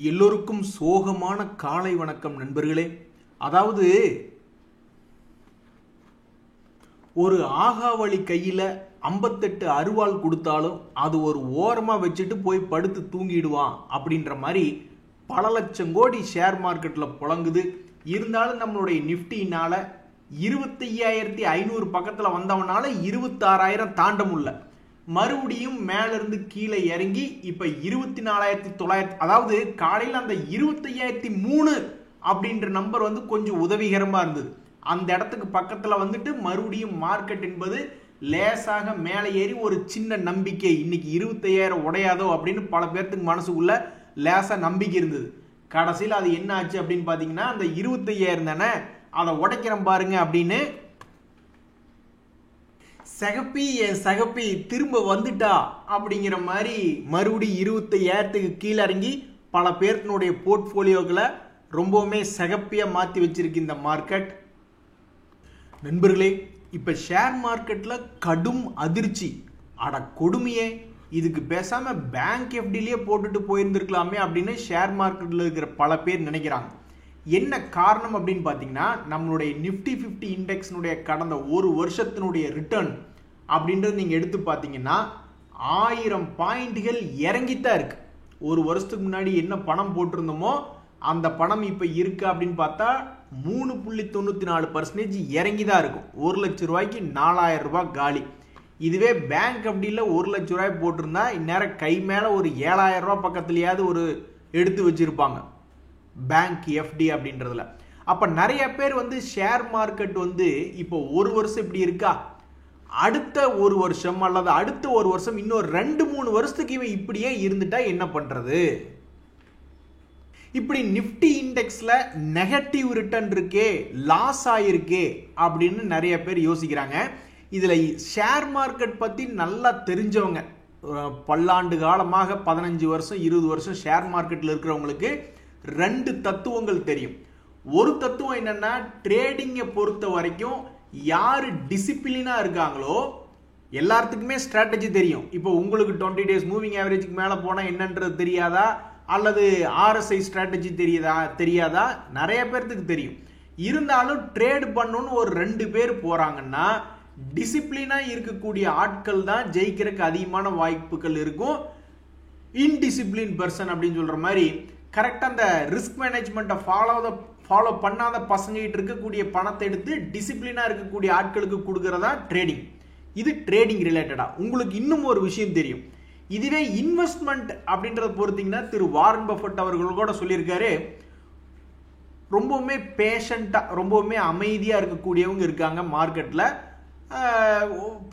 எல்லோருக்கும் சோகமான காலை வணக்கம் நண்பர்களே. அதாவது ஒரு ஆகாவளி கையில 58 அருவாள் கொடுத்தாலும் அது ஒரு ஓரமா வச்சுட்டு போய் படுத்து தூங்கிடுவான் அப்படின்ற மாதிரி பல லட்சம் கோடி ஷேர் மார்க்கெட்ல புழங்குது. இருந்தாலும் நம்மளுடைய நிப்டினால 25,500 பக்கத்துல வந்தவனால 26,000 தாண்ட முடியல. மறுபடியும் மேல இருந்து கீழே இறங்கி இப்ப 24,900, அதாவது காலையில் அந்த 25,003 அப்படின்ற நம்பர் வந்து கொஞ்சம் உதவிகரமா இருந்தது. அந்த இடத்துக்கு பக்கத்துல வந்துட்டு மறுபடியும் மார்க்கெட் என்பது லேசாக மேலே ஏறி ஒரு சின்ன நம்பிக்கை, இன்னைக்கு 25,000 உடையாதோ அப்படின்னு பல பேர்த்துக்கு மனசுக்குள்ள லேசா நம்பிக்கை இருந்தது. கடைசியில் அது என்ன ஆச்சு அப்படின்னு பாத்தீங்கன்னா, அந்த 25,000 தானே அதை உடைக்கிறேன் பாருங்க அப்படின்னு சகப்பி திரும்ப வந்துட்டா அப்படிங்கிற மாதிரி மறுபடி 25,000க்கு கீழே இறங்கி பல பேர்த்தினுடைய போர்ட்போலியோக்களை ரொம்பவுமே சகப்பியா மாத்தி வச்சிருக்கு இந்த மார்க்கெட். நண்பர்களே, இப்ப ஷேர் மார்க்கெட்ல கடும் அதிர்ச்சி. அட கொடுமையே, இதுக்கு பேசாம பேங்க் எஃப்டிலேயே போட்டுட்டு போயிருந்திருக்கலாமே அப்படின்னு ஷேர் மார்க்கெட்ல இருக்கிற பல பேர் நினைக்கிறாங்க. என்ன காரணம் அப்படின்னு பாத்தீங்கன்னா, நம்மளுடைய நிப்டி 50 இண்டெக்ஸ்னுடைய கடந்த ஒரு வருஷத்தினுடைய ரிட்டர்ன் அப்படின்றது நீங்க எடுத்து பாத்தீங்கன்னா 1000 பாயிண்ட்கள் இறங்கித்தான் இருக்கு. ஒரு வருஷத்துக்கு முன்னாடி என்ன பணம் போட்டிருந்தோமோ அந்த பணம் இப்ப இருக்கு அப்படின்னு பார்த்தா 3.94% இறங்கிதான் இருக்கும். 1 லட்சம் ரூபாய்க்கு 4,000 ரூபாய் காலி. இதுவே பேங்க் அப்படில 1 லட்சம் ரூபாய் போட்டிருந்தா இந்நேரம் கை மேல ஒரு 7,000 ரூபாய் பக்கத்துலயாவது ஒரு எடுத்து வச்சிருப்பாங்க பேங்க் எஃப்டி அப்படின்றதுல. அப்ப நிறைய பேர் வந்து ஷேர் மார்க்கெட் வந்து இப்போ ஒரு வருஷம் இப்படி இருக்கா, அடுத்த ஒரு வருஷம் அல்லது அடுத்த ஒரு வருஷம் இன்னொரு 2-3 வருஷத்துக்கு இவன் இப்படியே இருந்துட்டா என்ன பண்றது? இப்படி நிப்டி இண்டெக்ஸ்ல நெகட்டிவ் ரிட்டர்ன் இருக்கே, லாஸ் ஆயிருக்கே அப்படின்னு நிறைய பேர் யோசிக்கிறாங்க. இதுல ஷேர் மார்க்கெட் பத்தி நல்லா தெரிஞ்சவங்க, பல்லாண்டு காலமாக 15 வருஷம் 20 வருஷம் ஷேர் மார்க்கெட்ல இருக்கிறவங்களுக்கு 2 தத்துவங்கள் தெரியும். ஒரு தத்துவம் என்னன்னா, ட்ரேடிங்கை பொறுத்த வரைக்கும் யாரு டிசிப்ளினா இருக்காங்களோ எல்லாத்துக்குமே ஸ்ட்ராட்டஜி தெரியும். இப்போ உங்களுக்கு 20 டேஸ் மூவிங் ஆவரேஜுக்கு மேல போனா என்னன்றது தெரியாதா, அல்லது RSI ஸ்ட்ராட்டஜி தெரியாதா, நிறைய பேர்த்துக்கு தெரியும். இருந்தாலும் ட்ரேட் பண்ணணும்னு ஒரு 2 பேர் போறாங்கன்னா டிசிப்ளினா இருக்கக்கூடிய ஆட்கள் தான் ஜெயிக்கிறதுக்கு அதிகமான வாய்ப்புகள் இருக்கும். இன்டிசிப்ளின் பர்சன் அப்படின்னு சொல்ற மாதிரி கரெக்டா அந்த ரிஸ்க் மேனேஜ்மெண்ட்டை ஃபாலோ பண்ணாத பசங்கிட்டு இருக்கக்கூடிய பணத்தை எடுத்து டிசிப்ளினா இருக்கக்கூடிய ஆட்களுக்கு கொடுக்கறதா ட்ரேடிங். இது ட்ரேடிங் ரிலேட்டடா. உங்களுக்கு இன்னும் ஒரு விஷயம் தெரியும். இதுவே இன்வெஸ்ட்மெண்ட் அப்படின்றத பொறுத்தீங்கன்னா, திரு வாரன் பஃபட் அவர்கள் கூட சொல்லியிருக்காரு, ரொம்பவுமே பேஷண்டா ரொம்பவுமே அமைதியா இருக்கக்கூடியவங்க இருக்காங்க மார்க்கெட்ல,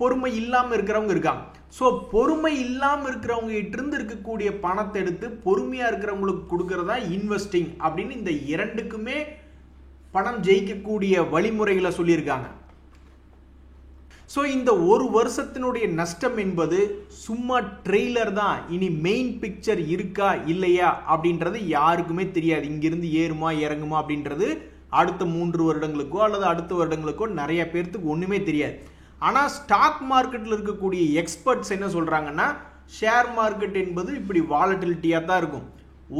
பொறுமை இல்லாம இருக்கிறவங்க இருக்காங்க. ஸோ பொறுமை இல்லாம இருக்கிறவங்க கிட்ட இருந்து இருக்கக்கூடிய பணத்தை எடுத்து பொறுமையா இருக்கிறவங்களுக்கு கொடுக்கறதா இன்வெஸ்டிங் அப்படின்னு இந்த 2க்குமே பணம் ஜெயிக்கக்கூடிய வழிமுறைகளை சொல்லியிருக்காங்க. ஸோ இந்த ஒரு வருஷத்தினுடைய நஷ்டம் என்பது சும்மா ட்ரெய்லர் தான். இனி மெயின் பிக்சர் இருக்கா இல்லையா அப்படின்றது யாருக்குமே தெரியாது. இங்கிருந்து ஏறுமா இறங்குமா அப்படின்றது அடுத்த 3 வருடங்களுக்கோ அல்லது அடுத்த வருடங்களுக்கோ நிறைய பேர்த்துக்கு ஒண்ணுமே தெரியாது. ஆனா ஸ்டாக் மார்க்கெட்ல இருக்கக்கூடிய எக்ஸ்பர்ட்ஸ் என்ன சொல்றாங்கன்னா, ஷேர் மார்க்கெட் என்பது இப்படி வாலட்டிலிட்டியா தான் இருக்கும்.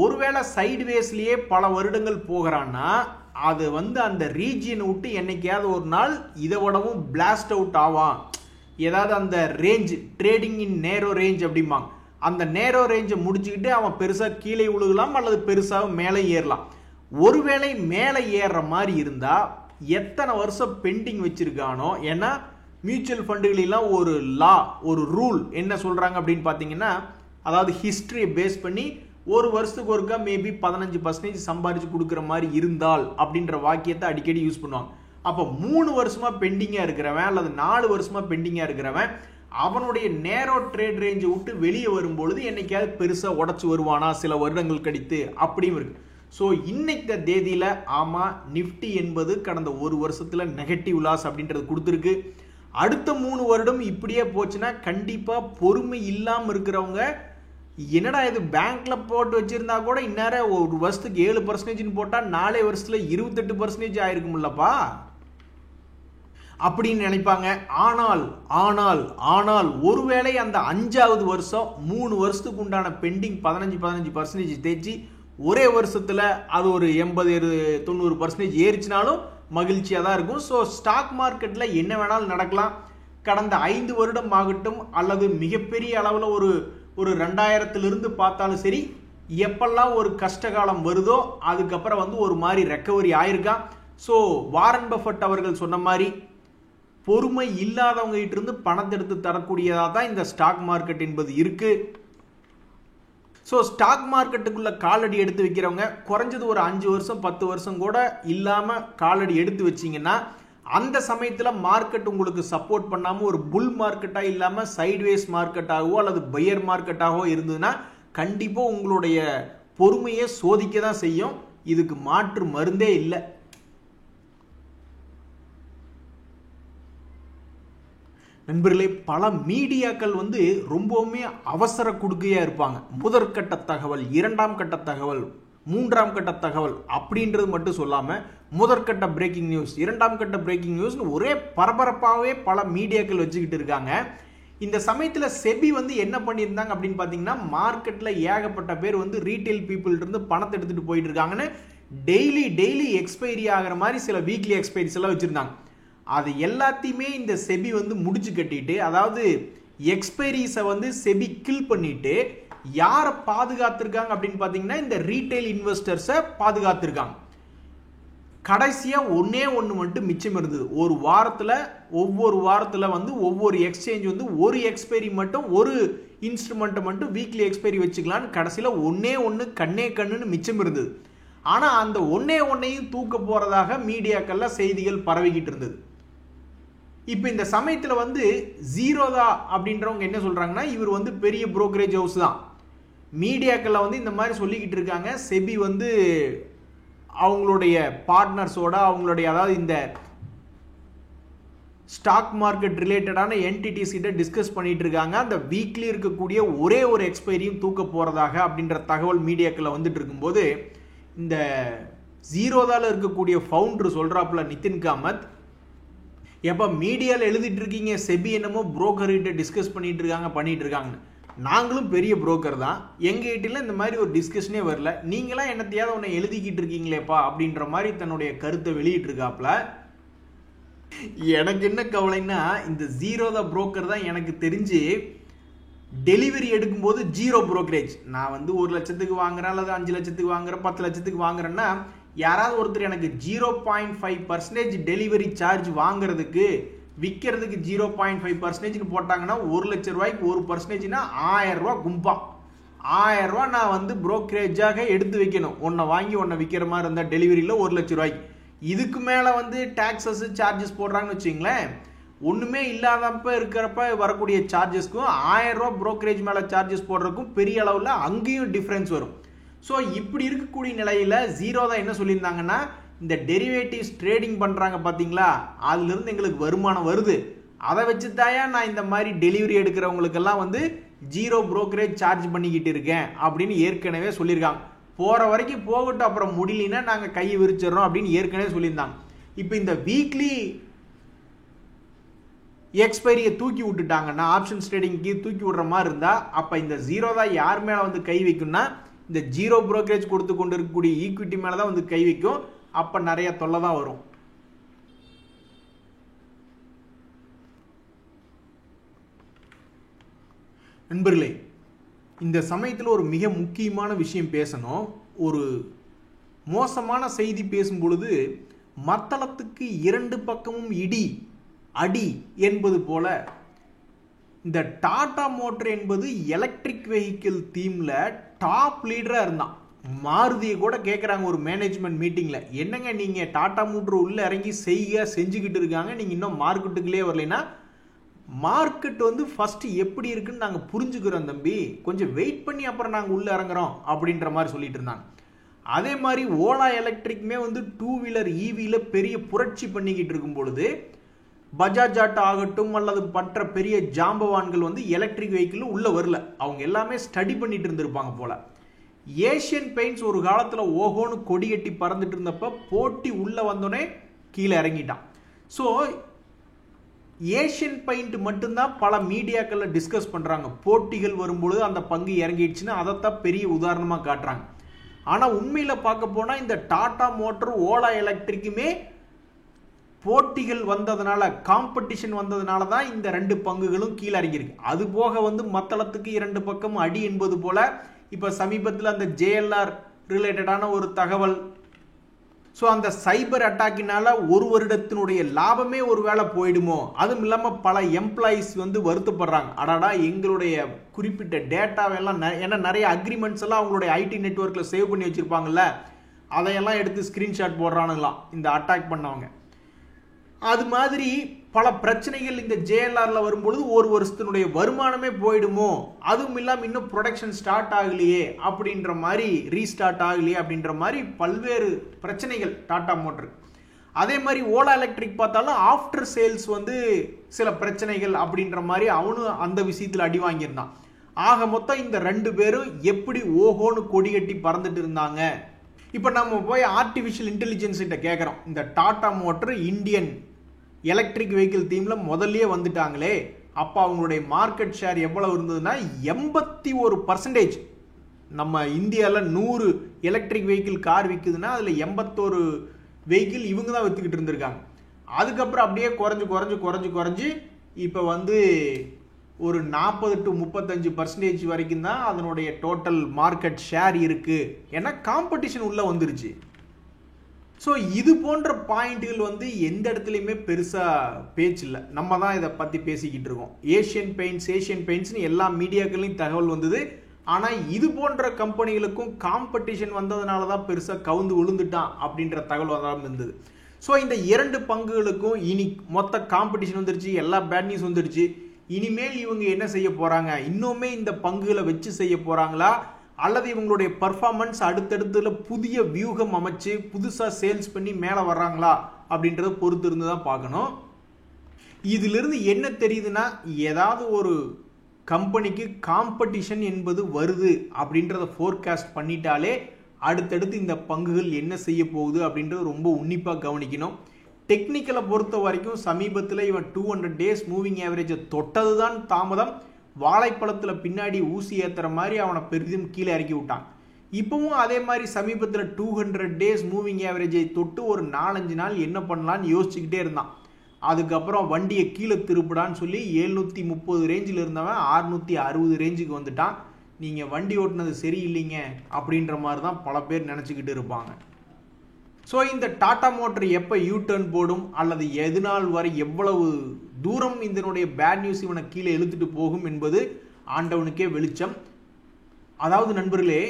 ஒருவேளை சைட்வேஸ்லயே பல வருடங்கள் போகிறான்னா அது வந்து அந்த ரீஜியனை விட்டு என்னைக்காவது ஒரு நாள் இதை விடவும் பிளாஸ்ட் அவுட் ஆவான். ஏதாவது அந்த ரேஞ்ச், ட்ரேடிங் இன் நேரோ ரேஞ்ச் அப்படிம்பாங்க, அந்த நேரோ ரேஞ்சை முடிச்சுக்கிட்டு அவன் பெருசா கீழே விழுகலாம் அல்லது பெருசாக மேலே ஏறலாம். ஒருவேளை மேலே ஏறுற மாதிரி இருந்தா எத்தனை வருஷம் பெண்டிங் வச்சிருக்கானோ, ஏன்னா மியூச்சுவல் ஃபண்டுகளெல்லாம் ஒரு லா, ஒரு ரூல் என்ன சொல்றாங்க அப்படின்னு பாத்தீங்கன்னா, அதாவது ஹிஸ்டரியை பேஸ் பண்ணி ஒரு வருஷத்துக்கு ஒருக்கா மேபி 15% சம்பாதிச்சு கொடுக்குற மாதிரி இருந்தால் அப்படின்ற வாக்கியத்தை அடிக்கடி யூஸ் பண்ணுவாங்க. அப்போ 3 வருஷமா பெண்டிங்கா இருக்கிறவன் அல்லது 4 வருஷமா பெண்டிங்கா இருக்கிறவன் அவனுடைய நேரோ ட்ரேட் ரேஞ்சை விட்டு வெளியே வரும்பொழுது என்னைக்காவது பெருசா உடச்சு வருவானா சில வருடங்கள் கழித்து அப்படியும் இருக்கு. ஸோ இன்னைக்கு தேதியில ஆமா, நிப்டி என்பது கடந்த ஒரு வருஷத்துல நெகட்டிவ் லாஸ் அப்படின்றது கொடுத்துருக்கு. அடுத்த 3 வருடம் இப்படியே போச்சுன்னா கண்டிப்பா பொறுமை இல்லாம இருக்கிறவங்க, என்னடா இது பேங்க்ல போட்டு வச்சிருந்தா கூட இந்நேரம் ஒரு வருஷத்துக்கு 7% போட்டா 4 வருஷத்துல 28% ஆயிருக்கும்லப்பா அப்படின்னு நினைப்பாங்க. ஆனால் ஆனால் ஆனால் ஒருவேளை அந்த 5வது வருஷம் 3 வருஷத்துக்கு உண்டான பெண்டிங் 15% தேய்ச்சி ஒரே வருஷத்துல அது ஒரு 80-90% ஏறிச்சினாலும் மகிழ்ச்சியா தான் இருக்கும். ஸோ ஸ்டாக் மார்க்கெட்ல என்ன வேணாலும் நடக்கலாம். கடந்த 5 வருடம் ஆகட்டும் அல்லது மிகப்பெரிய அளவுல ஒரு 2000 பார்த்தாலும் சரி, எப்பெல்லாம் ஒரு கஷ்டகாலம் வருதோ அதுக்கப்புறம் வந்து ஒரு மாதிரி ரெக்கவரி ஆயிருக்கான். ஸோ வாரன் பஃபட் அவர்கள் சொன்ன மாதிரி பொறுமை இல்லாதவங்க கிட்ட இருந்து பணத்தை எடுத்து தரக்கூடியதா தான் இந்த ஸ்டாக் மார்க்கெட் என்பது இருக்கு. ஸோ ஸ்டாக் மார்க்கெட்டுக்குள்ள காலடி எடுத்து வைக்கிறவங்க குறைஞ்சது ஒரு 5 வருஷம் 10 வருஷம் கூட இல்லாம காலடி எடுத்து வச்சீங்கன்னா அந்த சமயத்துல மார்க்கெட் உங்களுக்கு சப்போர்ட் பண்ணாம ஒரு புல் மார்க்கெட்டா இல்லாம சைட்வேஸ் மார்க்கெட்டாகவோ அல்லது பையர் மார்க்கெட்டாகவோ இருந்ததுன்னா கண்டிப்பா உங்களுடைய பொறுமையை சோதிக்க தான் செய்யும். இதுக்கு மாற்று மருந்தே இல்லை. நண்பர்களே, பல மீடியாக்கள் வந்து ரொம்பவுமே அவசர கொடுக்கையா இருப்பாங்க. முதற்கட்ட தகவல், 2ஆம் கட்ட தகவல், 3ஆம் கட்ட தகவல் அப்படின்றது மட்டும் சொல்லாம முதற்கட்ட பிரேக்கிங் நியூஸ், 2ஆம் கட்ட பிரேக்கிங் நியூஸ் ஒரே பரபரப்பாகவே பல மீடியாக்கள் வச்சுக்கிட்டு இருக்காங்க. இந்த சமயத்துல செபி வந்து என்ன பண்ணியிருந்தாங்க அப்படின்னு பாத்தீங்கன்னா, மார்க்கெட்ல ஏகப்பட்ட பேர் வந்து ரீட்டைல் பீப்புள் இருந்து பணத்தை எடுத்துட்டு போயிட்டு இருக்காங்கன்னு டெய்லி எக்ஸ்பைரி ஆகிற மாதிரி சில வீக்லி எக்ஸ்பைரிஸ் எல்லாம் வச்சிருந்தாங்க. அது எல்லாத்தையுமே இந்த செபி வந்து முடிச்சு கட்டிட்டு, அதாவது எக்ஸ்பைரிஸை வந்து செபி கில் பண்ணிட்டு யாரை பாதுகாத்திருக்காங்க அப்படின்னு பாத்தீங்கன்னா இந்த ரீட்டைல் இன்வெஸ்டர்ஸை பாதுகாத்திருக்காங்க. கடைசியா ஒன்னே ஒன்று மட்டும் மிச்சம் இருந்தது. ஒவ்வொரு வாரத்துல வந்து ஒவ்வொரு எக்ஸ்சேஞ்ச் வந்து ஒரு எக்ஸ்பைரி மட்டும், ஒரு இன்ஸ்ட்ருமெண்ட்டை மட்டும் வீக்லி எக்ஸ்பைரி வச்சுக்கலான்னு கடைசியில ஒன்னே ஒன்று கண்ணுன்னு மிச்சம் இருந்தது. ஆனா அந்த ஒன்னையும் தூக்க போறதாக மீடியாக்கள்ல செய்திகள் பரவிக்கிட்டு இருந்தது. இப்ப இந்த சமயத்துல வந்து ஜீரோதா அப்படின்றவங்க என்ன சொல்றாங்கன்னா, இவர் வந்து பெரிய புரோக்கரேஜ் ஹவுஸ் தான். மீடியாக்கள்ல வந்து இந்த மாதிரி சொல்லிக்கிட்டு இருக்காங்க. செபி வந்து அவங்களுடைய பார்ட்னர்ஸோட, அவங்களுடைய அதாவது இந்த ஸ்டாக் மார்க்கெட் ரிலேட்டடான என்டிட்டிஸ் கிட்ட டிஸ்கஸ் பண்ணிட்டு இருக்காங்க. அந்த வீக்லி இருக்கக்கூடிய ஒரே ஒரு எக்ஸ்பைரியும் தூக்க போறதாக அப்படின்ற தகவல் மீடியாக்கள்ல வந்துட்டு இருக்கும்போது, இந்த ஜீரோதால இருக்கக்கூடிய ஃபவுண்டர் சொல்றாப்புல நிதின் காமத், எப்ப மீடியால எழுதிட்டு இருக்கீங்க செபி என்னமோ புரோக்கர் கிட்ட டிஸ்கஸ் பண்ணிட்டு இருக்காங்க. நாங்களும் பெரிய புரோக்கர் தான், எங்க கிட்ட இந்த மாதிரி ஒரு டிஸ்கஷனே வரல, நீங்களாம் என்னத்தையாவது ஒன்னு எழுதிக்கிட்டு இருக்கீங்களேப்பா அப்படின்ற மாதிரி தன்னுடைய கருத்தை வெளியிட்டு இருக்காப்ல. எனக்கு என்ன கவலைன்னா, இந்த ஜீரோதா புரோக்கர் தான் எனக்கு தெரிஞ்சு டெலிவரி எடுக்கும்போது ஜீரோ புரோக்கரேஜ். நான் வந்து 1 லட்சத்துக்கு வாங்குறேன் அல்லது 5 லட்சத்துக்கு வாங்குறேன், 10 லட்சத்துக்கு வாங்குறேன்னா யாராவது ஒருத்தர் எனக்கு 0.5% டெலிவரி சார்ஜ் வாங்குறதுக்கு விற்கிறதுக்கு 0.5% போட்டாங்கன்னா 1 லட்சம் ரூபாய்க்கு 1%னா 1000 ரூபாய் கும்பா. 1000 ரூபாய் நான் வந்து புரோக்கரேஜாக எடுத்து வைக்கணும். ஒன்னை வாங்கி ஒன்னை விற்கிற மாதிரி இருந்தால் டெலிவரியில் 1 லட்சம் ரூபாய்க்கு. இதுக்கு மேலே வந்து டாக்ஸஸ் சார்ஜஸ் போடுறாங்கன்னு வச்சுங்களேன். ஒன்றுமே இல்லாதப்ப இருக்கிறப்ப வரக்கூடிய சார்ஜஸ்க்கும் 1000 ரூபாய் புரோக்கரேஜ் மேலே சார்ஜஸ் போடுறதுக்கும் பெரிய அளவில் அங்கேயும் டிஃப்ரென்ஸ் வரும். ஸோ இப்படி இருக்கக்கூடிய நிலையில் ஜீரோதா என்ன சொல்லியிருந்தாங்கன்னா, இந்த டெரிவேட்டிவ்ஸ் ட்ரேடிங் பண்ணுறாங்க பார்த்தீங்களா, அதுலேருந்து எங்களுக்கு வருமானம் வருது, அதை வச்சு தாயா நான் இந்த மாதிரி டெலிவரி எடுக்கிறவங்களுக்கெல்லாம் வந்து ஜீரோ புரோக்கரேஜ் சார்ஜ் பண்ணிக்கிட்டு இருக்கேன் அப்படின்னு ஏற்கனவே சொல்லியிருக்காங்க. போகிற வரைக்கும் போகட்டும், அப்புறம் முடியலன்னா நாங்கள் கையை விரிச்சிடறோம் அப்படின்னு ஏற்கனவே சொல்லியிருந்தாங்க. இப்போ இந்த வீக்லி எக்ஸ்பைரியை தூக்கி விட்டுட்டாங்கன்னா, ஆப்ஷன்ஸ் ட்ரேடிங்க்கு தூக்கி விடுற மாதிரி இருந்தால், அப்போ இந்த ஜீரோதா யார் மேலே வந்து கை வைக்கும்னா, இந்த ஜீரோ புரோக்கரேஜ் கொடுத்து கொண்டு இருக்கக்கூடிய ஈக்விட்டி மேலே தான் வந்து கை வைக்கும். அப்போ நிறைய தொல்லை தான் வரும். நண்பர்களே, இந்த சமயத்தில் ஒரு மிக முக்கியமான விஷயம் பேசணும். ஒரு மோசமான செய்தி பேசும் பொழுது மத்தளத்துக்கு 2 பக்கமும் இடி அடி என்பது போல இந்த டாடா மோட்டர் என்பது எலக்ட்ரிக் வெஹிக்கிள் தீம்ல டாப் லீடரா இருந்தான். மாருதியை கூட கேட்குறாங்க ஒரு மேனேஜ்மெண்ட் மீட்டிங்ல, என்னங்க நீங்க டாடா மோட்டர் உள்ள இறங்கி செஞ்சுக்கிட்டு இருக்காங்க, நீங்க இன்னும் மார்க்கெட்டுக்குள்ளே வரலைன்னா, மார்க்கெட் வந்து ஃபர்ஸ்ட் எப்படி இருக்குன்னு நாங்கள் புரிஞ்சுக்கிறோம் தம்பி, கொஞ்சம் வெயிட் பண்ணி அப்புறம் நாங்கள் உள்ள இறங்குறோம் அப்படின்ற மாதிரி சொல்லிட்டு இருந்தாங்க. அதே மாதிரி ஓலா எலக்ட்ரிக்குமே வந்து 2 வீலர் ஈவியில பெரிய புரட்சி பண்ணிக்கிட்டு இருக்கும் பொழுது, பஜாஜ் ஆட்டோ ஆகட்டும் அல்லது மற்ற பெரிய ஜாம்பவான்கள் வந்து எலக்ட்ரிக் வெஹிக்கிள் உள்ள வரல. அவங்க எல்லாமே ஸ்டடி பண்ணிட்டு இருந்திருப்பாங்க போல. ஏஷியன் பெயிண்ட்ஸ் ஒரு காலத்தில் ஓஹோன்னு கொடி கட்டி பறந்துட்டு இருந்தப்ப போட்டி உள்ள வந்தோடனே கீழே இறங்கிட்டான். ஸோ ஏஷியன் பெயிண்ட் மட்டும்தான் பல மீடியாக்கள்ல டிஸ்கஸ் பண்றாங்க. போட்டிகள் வரும்பொழுது அந்த பங்கு இறங்கிடுச்சுன்னா அதைத்தான் பெரிய உதாரணமாக காட்டுறாங்க. ஆனால் உண்மையில் பார்க்க போனால் இந்த டாடா மோட்டர், ஓலா எலக்ட்ரிக்குமே போட்டிகள் வந்ததுனால, காம்படிஷன் வந்ததுனால தான் இந்த 2 பங்குகளும் கீழே இறங்கியிருக்கு. அது போக மத்தளத்துக்கு 2 பக்கம் அடி என்பது போல இப்போ சமீபத்தில் அந்த JLR ரிலேட்டடான ஒரு தகவல். ஸோ அந்த சைபர் அட்டாக்கினால ஒரு வருடத்தினுடைய லாபமே ஒரு வேளை போயிடுமோ. அதுவும் இல்லாமல் பல எம்ப்ளாயிஸ் வருத்தப்படுறாங்க. அடாடா, எங்களுடைய குறிப்பிட்ட டேட்டாவெல்லாம் ஏன்னா நிறைய அக்ரிமெண்ட்ஸ் எல்லாம் அவங்களுடைய ஐடி நெட்வொர்க்கில் சேவ் பண்ணி வச்சுருப்பாங்கல்ல, அதையெல்லாம் எடுத்து ஸ்க்ரீன்ஷாட் போடுறானுங்களாம் இந்த அட்டாக் பண்ணவங்க. அது மாதிரி பல பிரச்சனைகள் இந்த JLRல வரும்பொழுது ஒரு வருஷத்தினுடைய வருமானமே போயிடுமோ, அதுவும் இல்லாமல் இன்னும் ப்ரொடக்ஷன் ஸ்டார்ட் ஆகலையே அப்படின்ற மாதிரி, ரீஸ்டார்ட் ஆகலையே அப்படின்ற மாதிரி பல்வேறு பிரச்சனைகள் டாடா மோட்டர். அதே மாதிரி ஓலா எலக்ட்ரிக் பார்த்தாலும் ஆஃப்டர் சேல்ஸ் சில பிரச்சனைகள் அப்படின்ற மாதிரி அவனும் அந்த விஷயத்தில் அடி வாங்கியிருந்தான். ஆக மொத்தம் இந்த 2 பேரும் எப்படி ஓஹோன்னு கொடி கட்டி பறந்துட்டு இருந்தாங்க. இப்போ நம்ம போய் ஆர்டிஃபிஷியல் இன்டெலிஜென்ஸ் கிட்ட கேட்குறோம், இந்த Tata motor Indian electric vehicle தீம்ல முதல்லயே வந்துட்டாங்களே, அப்போ அவங்களுடைய மார்க்கெட் ஷேர் எவ்வளவு இருந்ததுன்னா 81%. நம்ம இந்தியாவில் 100 எலக்ட்ரிக் வெஹிக்கிள் கார் விற்குதுன்னா அதில் 81 வெஹிக்கிள் இவங்க தான் விற்றுக்கிட்டு இருந்திருக்காங்க. அதுக்கப்புறம் அப்படியே குறைஞ்சு இப்போ ஒரு 40 to 35% வரைக்கும் தான் அதனுடைய டோட்டல் மார்க்கெட் ஷேர் இருக்கு. ஏன்னா காம்படிஷன் உள்ள வந்துருச்சு. ஸோ இது போன்ற பாயிண்ட்டுகள் எந்த இடத்துலையுமே பெருசாக பேச்சு இல்லை. நம்ம தான் இதை பற்றி பேசிக்கிட்டு இருக்கோம். ஏஷியன் பெயிண்ட்ஸ்னு எல்லா மீடியாக்கள்லையும் தகவல் வந்தது. ஆனால் இது போன்ற கம்பெனிகளுக்கும் காம்படிஷன் வந்ததுனால தான் பெருசாக கவுந்து விழுந்துட்டான் அப்படின்ற தகவல் தான் இருந்தது. ஸோ இந்த 2 பங்குகளுக்கும் இனி மொத்த காம்படிஷன் வந்துருச்சு, எல்லா பேட் நியூஸ் வந்துருச்சு. இனிமேல் இவங்க என்ன செய்ய போகிறாங்க, இன்னுமே இந்த பங்குகளை வச்சு செய்ய போகிறாங்களா, அல்லது இவங்களுடைய பர்ஃபார்மன்ஸ் அடுத்தடுத்துல புதிய வியூகம் அமைச்சு புதுசாக சேல்ஸ் பண்ணி மேலே வர்றாங்களா அப்படின்றத பொறுத்து இருந்து தான் பார்க்கணும். இதிலிருந்து என்ன தெரியுதுன்னா, ஏதாவது ஒரு கம்பெனிக்கு காம்படிஷன் என்பது வருது அப்படின்றத ஃபோர்காஸ்ட் பண்ணிட்டாலே அடுத்தடுத்து இந்த பங்குகள் என்ன செய்ய போகுது அப்படின்றது ரொம்ப உன்னிப்பாக கவனிக்கணும். டெக்னிக்கலை பொறுத்த வரைக்கும் சமீபத்தில் இவன் 200 days மூவிங் ஆவரேஜை தொட்டது தான் தாமதம். வாழைப்பழத்தில் பின்னாடி ஊசி ஏற்றுற மாதிரி அவனை பெரிதும் கீழே இறக்கி விட்டான். இப்பவும் அதே மாதிரி சமீபத்தில் 200 days மூவிங் ஆவரேஜை தொட்டு ஒரு 4-5 நாள் என்ன பண்ணலான்னு யோசிச்சுக்கிட்டே இருந்தான். அதுக்கப்புறம் வண்டியை கீழே திருப்பிடான்னு சொல்லி 730 ரேஞ்சில் இருந்தவன் 660 ரேஞ்சுக்கு வந்துட்டான். நீங்கள் வண்டி ஓட்டுனது சரியில்லைங்க அப்படின்ற மாதிரி தான் பல பேர் நினச்சிக்கிட்டு இருப்பாங்க. ஸோ இந்த டாடா மோட்டர் எப்போ யூ டர்ன் போடும், அல்லது எதுநாள் வரை எவ்வளவு தூரம் இதனுடைய பேட் நியூஸ் இவனை கீழே இழுத்துட்டு போகும் என்பது ஆண்டவனுக்கே வெளிச்சம். அதாவது நண்பர்களே,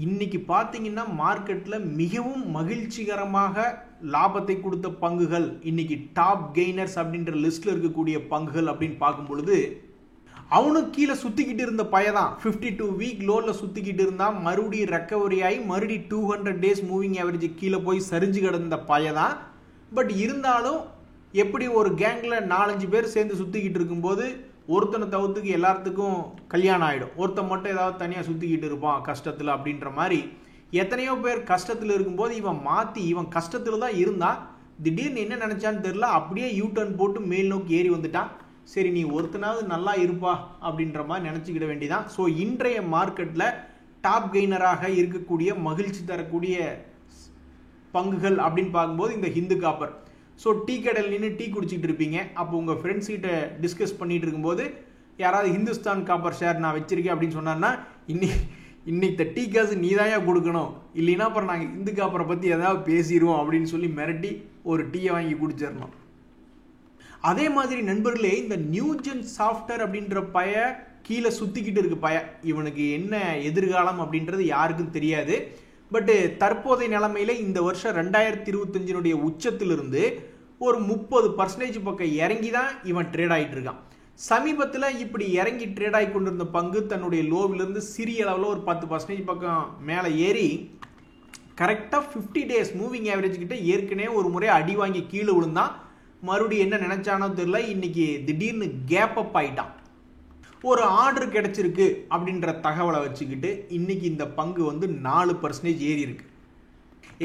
இன்னைக்கு பார்த்தீங்கன்னா மார்க்கெட்டில் மிகவும் மகிழ்ச்சிகரமாக லாபத்தை கொடுத்த பங்குகள், இன்னைக்கு டாப் கெய்னர்ஸ் அப்படின்ற லிஸ்ட்டில் இருக்கக்கூடிய பங்குகள் அப்படின்னு பார்க்கும் பொழுது, அவனும் கீழே சுற்றிக்கிட்டு இருந்த பையதான் 52 வீக் லோவில் சுற்றிக்கிட்டு இருந்தான். மறுபடியும் ரெக்கவரி ஆகி மறுபடியும் 200 days மூவிங் ஆவரேஜ் கீழே போய் சரிஞ்சு கிடந்த பையதான். பட் இருந்தாலும் எப்படி ஒரு கேங்கில் 4-5 பேர் சேர்ந்து சுற்றிக்கிட்டு இருக்கும்போது ஒருத்தனை தவிர்த்துக்கு எல்லாத்துக்கும் கல்யாணம் ஆகிடும், ஒருத்தன் மட்டும் ஏதாவது தனியாக சுற்றிக்கிட்டு இருப்பான் கஷ்டத்தில் அப்படின்ற மாதிரி. எத்தனையோ பேர் கஷ்டத்தில் இருக்கும்போது இவன் கஷ்டத்தில் தான் இருந்தான். திடீர்னு என்ன நினச்சான்னு தெரியல, அப்படியே யூ டர்ன் போட்டு மேல் நோக்கி ஏறி வந்துட்டான். சரி, நீ ஒருத்தனாவது நல்லா இருப்பா அப்படின்ற மாதிரி நினச்சிக்கிட வேண்டியதான். ஸோ இன்றைய மார்க்கெட்டில் டாப் கெய்னராக இருக்கக்கூடிய மகிழ்ச்சி தரக்கூடிய பங்குகள் அப்படின்னு பார்க்கும்போது இந்த ஹிந்து காப்பர். ஸோ டீ கடையில் நின்று டீ குடிச்சிட்டு இருப்பீங்க. அப்போ உங்கள் ஃப்ரெண்ட்ஸ் கிட்ட டிஸ்கஸ் பண்ணிட்டு இருக்கும்போது யாராவது ஹிந்துஸ்தான் காப்பர் ஷேர் நான் வச்சிருக்கேன் அப்படின்னு சொன்னான்னா, இன்னைக்கு டீ காசு நீ தாயா கொடுக்கணும், இல்லைன்னா அப்புறம் நாங்கள் ஹிந்து காப்பரை பற்றி ஏதாவது பேசிடுவோம் அப்படின்னு சொல்லி மிரட்டி ஒரு டீயை வாங்கி குடிச்சிடணும். அதே மாதிரி நண்பர்களே, இந்த நியூஜென் சாஃப்ட்வேர் அப்படின்ற கீழே சுற்றிக்கிட்டு இருக்கு இவனுக்கு என்ன எதிர்காலம் அப்படின்றது யாருக்கும் தெரியாது. பட் தற்போதைய நிலைமையில இந்த வருஷம் 2025 உச்சத்திலிருந்து ஒரு 30% பக்கம் இறங்கி தான் இவன் ட்ரேட் ஆகிட்டு இருக்கான். சமீபத்தில் இப்படி இறங்கி ட்ரேட் ஆகி கொண்டிருந்த பங்கு தன்னுடைய லோவிலிருந்து சிறிய அளவில் ஒரு 10% பக்கம் மேலே ஏறி கரெக்டாக 50 days மூவிங் ஆவரேஜ் கிட்ட ஏற்கனவே ஒரு முறை அடி வாங்கி கீழே விழுந்தான். மறுபடியும் என்ன நினைச்சானோ தெரியல, இன்னைக்கு திடீர்னு கேப் அப் ஆயிட்டான். ஒரு ஆர்டர் கிடைச்சிருக்கு அப்படின்ற தகவலை வச்சுக்கிட்டு இன்னைக்கு இந்த பங்கு 4% ஏறி இருக்கு.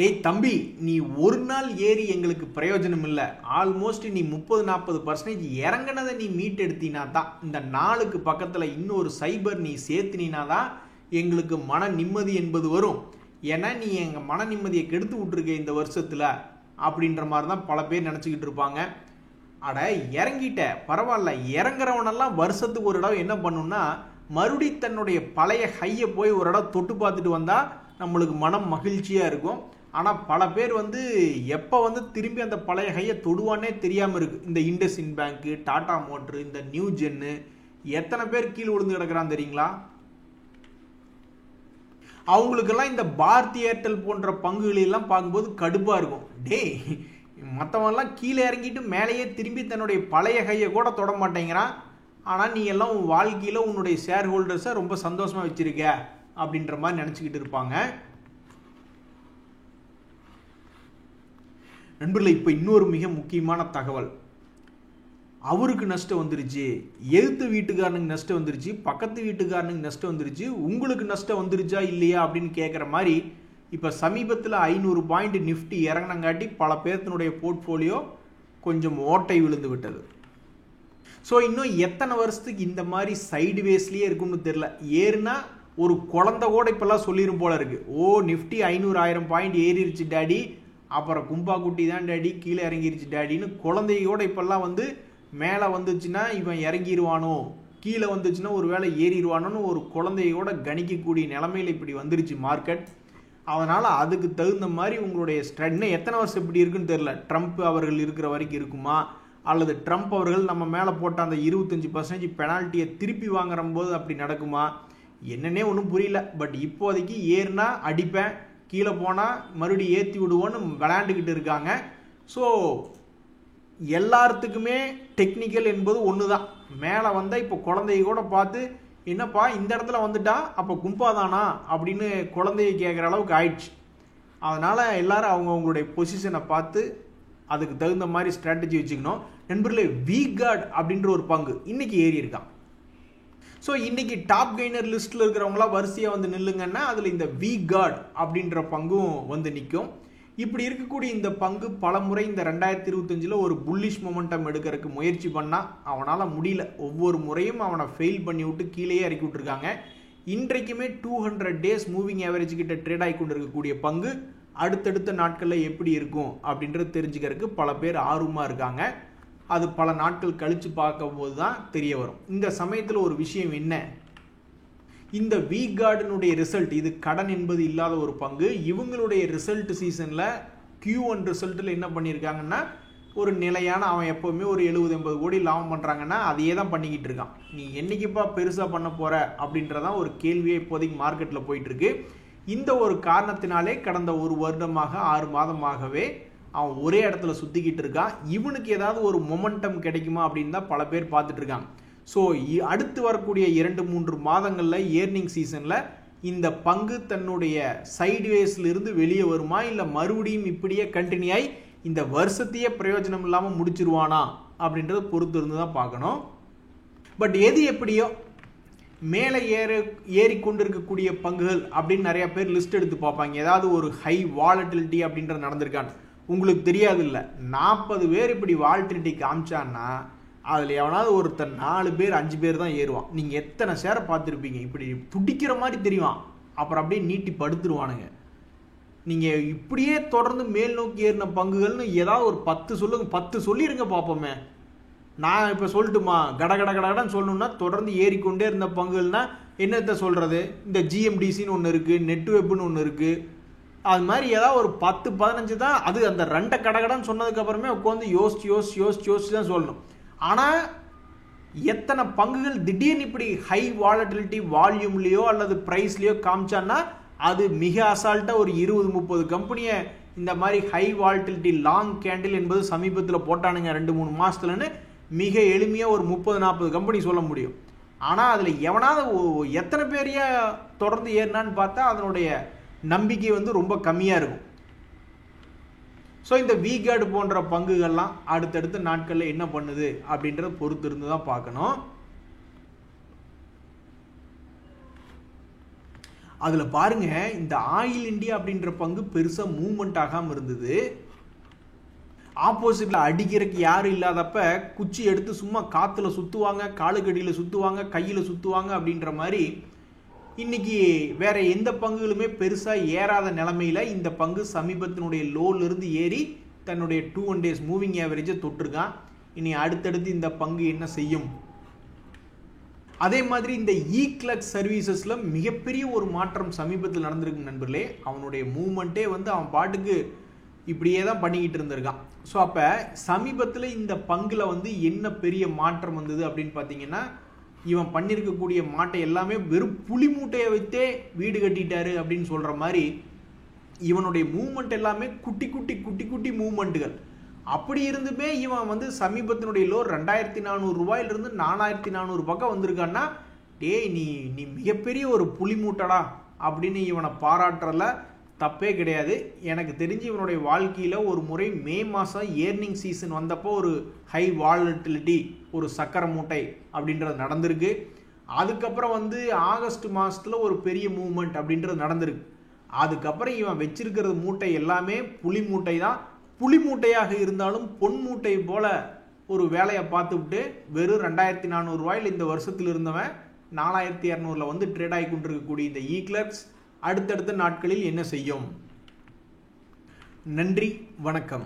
ஏய் தம்பி, நீ ஒரு நாள் ஏறி எங்களுக்கு பிரயோஜனம் இல்லை, ஆல்மோஸ்ட் நீ 30-40% இறங்கினதை நீ மீட் எடுத்தினா தான், இந்த நாளுக்கு பக்கத்தில் இன்னொரு சைபர் நீ சேர்த்தினா தான் எங்களுக்கு மன நிம்மதி என்பது வரும். ஏன்னா நீ எங்கள் மன நிம்மதியை கெடுத்து விட்டுருக்க இந்த வருஷத்தில் அப்படின்ற மாதிரி தான் பல பேர் நினச்சிக்கிட்டு இருப்பாங்க. அட இறங்கிட்ட பரவாயில்ல, இறங்குறவனெல்லாம் வருஷத்துக்கு ஒரு இடம் என்ன பண்ணுன்னா மறுபடி தன்னுடைய பழைய ஹையை போய் ஒரு இடம் தொட்டு பார்த்துட்டு வந்தால் நம்மளுக்கு மனம் மகிழ்ச்சியாக இருக்கும். ஆனால் பல பேர் எப்போ திரும்பி அந்த பழைய ஹையை தொடுவானே தெரியாமல் இருக்குது. இந்த இண்டஸ்இண்ட் பேங்க்கு, டாடா மோட்ரு, இந்த நியூ ஜென்னு எத்தனை பேர் கீழே விழுந்து கிடக்கிறான் தெரியுங்களா? அவங்களுக்கெல்லாம் இந்த பாரதி ஏர்டெல் போன்ற பங்குகளெல்லாம் பார்க்கும்போது கடுப்பாக இருக்கும். டேய், மற்றவங்கெல்லாம் கீழே இறங்கிட்டு மேலேயே திரும்பி தன்னுடைய பழைய கையை கூட தொட மாட்டேங்கிறான். ஆனால் நீ எல்லாம் உன் வாழ்க்கையில் உன்னுடைய ஷேர் ஹோல்டர்ஸை ரொம்ப சந்தோஷமாக வச்சுருக்க அப்படின்ற மாதிரி நினச்சிக்கிட்டு இருப்பாங்க. நண்பர்களே, இப்போ இன்னொரு மிக முக்கியமான தகவல். அவருக்கு நஷ்டம் வந்துருச்சு, எழுத்து வீட்டுக்காரனுக்கு நஷ்டம் வந்துருச்சு, பக்கத்து வீட்டுக்காரனுக்கு நஷ்டம் வந்துருச்சு, உங்களுக்கு நஷ்டம் வந்துருச்சா இல்லையா அப்படின்னு கேட்குற மாதிரி இப்போ சமீபத்தில் 500 பாயிண்ட் நிஃப்டி இறங்கினங்காட்டி பல பேர்த்தினுடைய போர்ட்ஃபோலியோ கொஞ்சம் ஓட்டை விழுந்து விட்டது. ஸோ இன்னும் எத்தனை வருஷத்துக்கு இந்த மாதிரி சைடுவேஸ்லேயே இருக்கும்னு தெரில. ஏறுனா ஒரு குழந்தை கூட இப்போல்லாம் சொல்லிடும் போல இருக்கு. ஓ நிஃப்டி 500-1000 பாயிண்ட் ஏறிடுச்சு டேடி, அப்புறம் கும்பா குட்டி தான் டேடி, கீழே இறங்கிருச்சு டேடின்னு குழந்தையோட இப்போல்லாம் மேலே வந்துச்சுன்னா இவன் இறங்கிடுவானோ, கீழே வந்துச்சுன்னா ஒரு வேளை ஏறிடுவானோன்னு ஒரு குழந்தையோட கணிக்கக்கூடிய நிலைமையில் இப்படி வந்துருச்சு மார்க்கெட். அதனால் அதுக்கு தகுந்த மாதிரி உங்களுடைய இன்னும் எத்தனை வருஷம் இப்படி இருக்குன்னு தெரில. ட்ரம்ப் அவர்கள் இருக்கிற வரைக்கும் இருக்குமா, அல்லது ட்ரம்ப் அவர்கள் நம்ம மேலே போட்ட அந்த 25% பெனால்ட்டியை திருப்பி வாங்குற போது அப்படி நடக்குமா என்னன்னே ஒன்றும் புரியல. பட் இப்போதைக்கு ஏறுனா அடிப்பேன், கீழே போனால் மறுபடியும் ஏற்றி விடுவோன்னு விளையாண்டுக்கிட்டு இருக்காங்க. ஸோ எல்லாத்துக்குமே டெக்னிக்கல் என்பது ஒன்று தான். மேலே வந்தால் இப்போ குழந்தைய கூட பார்த்து என்னப்பா இந்த இடத்துல வந்துட்டா அப்போ கும்பாதானா அப்படின்னு குழந்தைய கேட்குற அளவுக்கு ஆயிடுச்சு. அதனால் எல்லாரும் அவங்களுடைய பொசிஷனை பார்த்து அதுக்கு தகுந்த மாதிரி ஸ்ட்ராட்டஜி வச்சுக்கணும். நண்பர்களே, V-Guard அப்படின்ற ஒரு பங்கு இன்னைக்கு ஏறி இருக்கான். ஸோ இன்னைக்கு டாப் கெய்னர் லிஸ்ட்டில் இருக்கிறவங்களாம் வரிசையாக நில்லுங்கன்னா அதில் இந்த V-Guard அப்படின்ற பங்கும் நிற்கும். இப்படி இருக்கக்கூடிய இந்த பங்கு பல முறை இந்த 2025 ஒரு புல்லிஷ் மொமெண்டம் எடுக்கிறதுக்கு முயற்சி பண்ணால் அவனால் முடியல. ஒவ்வொரு முறையும் அவனை ஃபெயில் பண்ணி விட்டு கீழேயே இறக்கி விட்டுருக்காங்க. இன்றைக்குமே 200 டேஸ் மூவிங் ஆவரேஜ் கிட்ட ட்ரேட் ஆகி கொண்டு இருக்கக்கூடிய பங்கு அடுத்தடுத்த நாட்களில் எப்படி இருக்கும் அப்படின்றது தெரிஞ்சுக்கிறதுக்கு பல பேர் ஆர்வமாக இருக்காங்க. அது பல நாட்கள் கழித்து பார்க்கும்போது தான் தெரிய வரும். இந்த சமயத்தில் ஒரு விஷயம் என்ன, இந்த V-Guardனுடைய ரிசல்ட், இது கடன் என்பது இல்லாத ஒரு பங்கு. இவங்களுடைய ரிசல்ட் சீசனில் Q1 ரிசல்ட்டில் என்ன பண்ணியிருக்காங்கன்னா ஒரு நிலையான, அவன் எப்போவுமே ஒரு 70-80 கோடி லாபம் பண்ணுறாங்கன்னா அதையே தான் பண்ணிக்கிட்டு இருக்கான். நீ என்னைக்குப்பா பெருசாக பண்ண போகிற அப்படின்றதான் ஒரு கேள்வியே இப்போதைக்கு மார்க்கெட்டில் போயிட்டுருக்கு. இந்த ஒரு காரணத்தினாலே கடந்த ஒரு வருடமாக 6 மாதமாகவே அவன் ஒரே இடத்துல சுற்றிக்கிட்டு இருக்கான். இவனுக்கு ஏதாவது ஒரு மொமெண்டம் கிடைக்குமா அப்படின்னு தான் பல பேர் பார்த்துட்டு இருக்காங்க. ஸோ அடுத்து வரக்கூடிய 2-3 மாதங்களில் ஏர்னிங் சீசனில் இந்த பங்கு தன்னுடைய சைட்வேஸ்லேருந்து வெளியே வருமா, இல்லை மறுபடியும் இப்படியே கண்டினியூ ஆகி இந்த வருஷத்தையே பிரயோஜனம் இல்லாமல் முடிச்சிருவானா அப்படின்றத பொறுத்து இருந்து தான் பார்க்கணும். பட் எது எப்படியோ மேலே ஏறிக்கொண்டு இருக்கக்கூடிய பங்குகள் அப்படின்னு நிறைய பேர் லிஸ்ட் எடுத்து பார்ப்பாங்க. ஏதாவது ஒரு ஹை வாலட்டிலிட்டி அப்படின்றது நடந்திருக்கான்னு உங்களுக்கு தெரியாது. இல்லை 40 பேர் இப்படி வாலட்டிலிட்டி காமிச்சான்னா அதில் எவனாவது ஒருத்தர் 4 பேர் 5 பேர் தான் ஏறுவான். நீங்கள் எத்தனை ஷேரை பார்த்துருப்பீங்க, இப்படி துடிக்கிற மாதிரி தெரியும், அப்புறம் அப்படியே நீட்டி படுத்துருவானுங்க. நீங்கள் இப்படியே தொடர்ந்து மேல் நோக்கி ஏறின பங்குகள்னு ஏதாவது ஒரு 10 சொல்லுங்க, 10 சொல்லிடுங்க பார்ப்போமே. நான் இப்போ சொல்லட்டுமா, கடன்னு சொல்லணும்னா தொடர்ந்து ஏறிக்கொண்டே இருந்த பங்குகள்னா என்னத்தை சொல்கிறது, இந்த GMDCன்னு ஒன்று இருக்குது, நெட்வெப்னு ஒன்று இருக்குது. அது மாதிரி ஏதாவது ஒரு 10-15 தான். அது அந்த 2 கடன்னு சொன்னதுக்கப்புறமே உட்காந்து யோசிச்சு தான் சொல்லணும். ஆனால் எத்தனை பங்குகள் திடீர்னு இப்படி ஹை வாலட்டிலிட்டி வால்யூம்லேயோ அல்லது ப்ரைஸ்லேயோ காமிச்சான்னா அது மிக அசால்ட்டாக ஒரு 20-30 கம்பெனியை இந்த மாதிரி ஹை வாலட்டிலிட்டி லாங் கேண்டில் என்பது சமீபத்தில் போட்டானுங்க 2-3 மாதத்துலன்னு மிக எளிமையாக ஒரு 30-40 கம்பெனி சொல்ல முடியும். ஆனால் அதில் எவனாவது எத்தனை பேரையா தொடர்ந்து ஏறினான்னு பார்த்தா அதனுடைய நம்பிக்கை ரொம்ப கம்மியாக இருக்கும். ஸோ இந்த V-Guard போன்ற பங்குகள்லாம் அடுத்தடுத்த நாட்களில் என்ன பண்ணுது அப்படின்றத பொறுத்து இருந்து தான் பார்க்கணும். அதில் பாருங்க, இந்த ஆயில் இந்தியா அப்படின்ற பங்கு பெருசாக மூவ்மெண்ட் ஆகாமல் இருந்தது. ஆப்போசிட்டில் அடிக்கிறதுக்கு யாரும் இல்லாதப்ப குச்சி எடுத்து சும்மா காற்றுல சுற்றுவாங்க, காலுக்கடியில் சுற்றுவாங்க, கையில் சுற்றுவாங்க அப்படின்ற மாதிரி இன்னைக்கு வேற எந்த பங்குகளுமே பெருசா ஏறாத நிலைமையில இந்த பங்கு சமீபத்தினுடைய லோல இருந்து ஏறி தன்னுடைய 2 days மூவிங் ஆவரேஜை தொட்டிருக்கான். இனி அடுத்தடுத்து இந்த பங்கு என்ன செய்யும்? அதே மாதிரி இந்த ஈக்லக்ஸ் சர்வீசஸ்ல மிகப்பெரிய ஒரு மாற்றம் சமீபத்தில் நடந்திருக்கு நண்பர்களே. அவனுடைய மூவ்மெண்ட்டே வந்து அவன் பாட்டுக்கு இப்படியே தான் பண்ணிக்கிட்டு இருந்திருக்கான். ஸோ அப்போ சமீபத்தில் இந்த பங்குல வந்து என்ன பெரிய மாற்றம் வந்தது அப்படின்னு பார்த்தீங்கன்னா, இவன் பண்ணியிருக்கக்கூடிய மாட்டை எல்லாமே வெறும் புலி மூட்டையை வைத்தே வீடு கட்டிட்டாரு அப்படின்னு சொல்ற மாதிரி இவனுடைய மூவ்மெண்ட் எல்லாமே குட்டி குட்டி குட்டி குட்டி மூவ்மெண்ட்டுகள். அப்படி இருந்துமே இவன் வந்து சமீபத்தினுடைய லோ 2400 ரூபாயிலிருந்து 4400 பக்கம் வந்திருக்கான்னா, டேய் நீ மிகப்பெரிய ஒரு புலி மூட்டடா அப்படின்னு இவனை பாராட்டுறல தப்பே கிடையாது. எனக்கு தெரிஞ்சு இவனுடைய வாழ்க்கையில் ஒரு முறை மே மாதம் ஏர்னிங் சீசன் வந்தப்போ ஒரு ஹை வாலட்டிலிட்டி, ஒரு சக்கரை மூட்டை அப்படின்றது நடந்திருக்கு. அதுக்கப்புறம் வந்து ஆகஸ்ட் மாதத்தில் ஒரு பெரிய மூவ்மெண்ட் அப்படின்றது நடந்திருக்கு. அதுக்கப்புறம் இவன் வச்சிருக்கிறது மூட்டை எல்லாமே புலி மூட்டை தான். புலி மூட்டையாக இருந்தாலும் பொன் மூட்டை போல ஒரு வேலையை பார்த்துவிட்டு வெறும் 2400 ரூபாயில் இந்த வருஷத்தில் இருந்தவன் 4200 வந்து ட்ரேட் ஆகி கொண்டிருக்கக்கூடிய இந்த ஈக்லக்ஸ் அடுத்தடுத்த நாட்களில் என்ன செய்யும்? நன்றி, வணக்கம்.